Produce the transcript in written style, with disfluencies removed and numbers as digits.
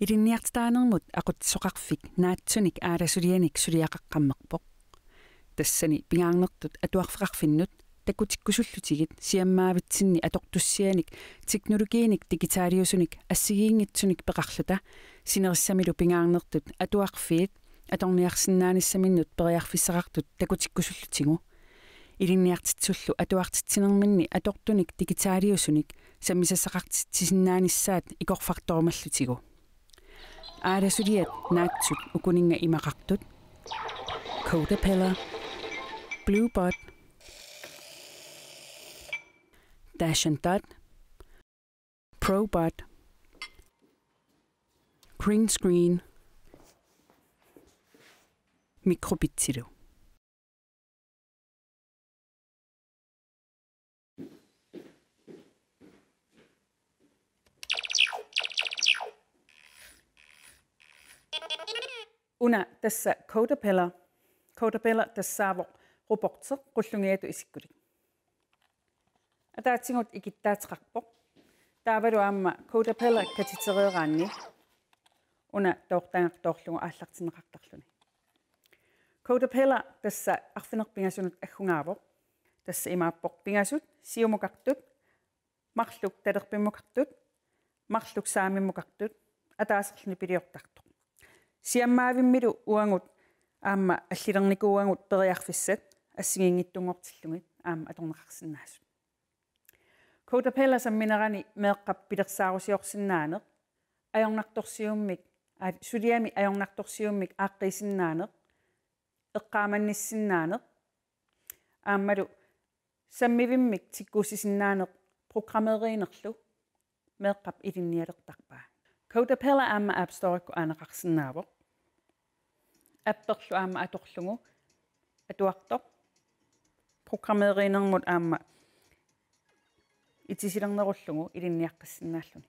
Ilinniartitaanermut aqutsoqarfik naatsunik aalasulianik suliaqaqqammerpoq. Tassani pingaarnertut atuarfiqarfinnut takutikkusullutigit siammaavitsinni atortussianik teknologiinik digitaaliusunik assigiingitsunik peqarluta sinerissamilu pingaarnertut atuarfiit atorniarsinnaanissaminnut periarfissaqartut takutikkusullutigu ilinniartitsullu atuartitsinerminni atortunik digitaaliusunik sammisassaqartisinnaannissaat ikorfartormallutigu aalasuliat naatsut ukuninga imaqartut Codapella, Bluebot, Dashandot, Probot, Green Screen, Microbitsilu. Una tässä Codapella tassaavoq roborter qullungiatu isikkulik. Ataatingut ikittaatiqarpoq. Taavalu aamma Codapella katitereeraanni. Una toortaangartoorlugu aallartineqartarluni. Codapella tassa arfinerpingasunut aggungaavoq. Tassa imaappoq pingasut siumuqartut, marluk talerpimmuqartut, marluk saamimmuqartut, ataaserluni piliortartoq. Siammaavimmilu uangut aamma allilernikuuangut periarfissat assigiingittungortillungit aamma atorneqarsinnaasu. Codapella samminerani meeqqap pilersaarusiorsinnaaneq ajornartorsiummik suliami ajornartorsiummik aaqqisinnaaneq eqqaamannissinnaaneq aammalu sammivimmik tikkuusissinnaaneq programmeeriinerlu meeqqap ilinnialertarpaa. Codapella aamma App Store-ku aaneqarsinnaavoq apperlu aamma atorlugu atuartoq programmeeriinermut aamma itisilernerullugu ilinniaqqassinnaalлuni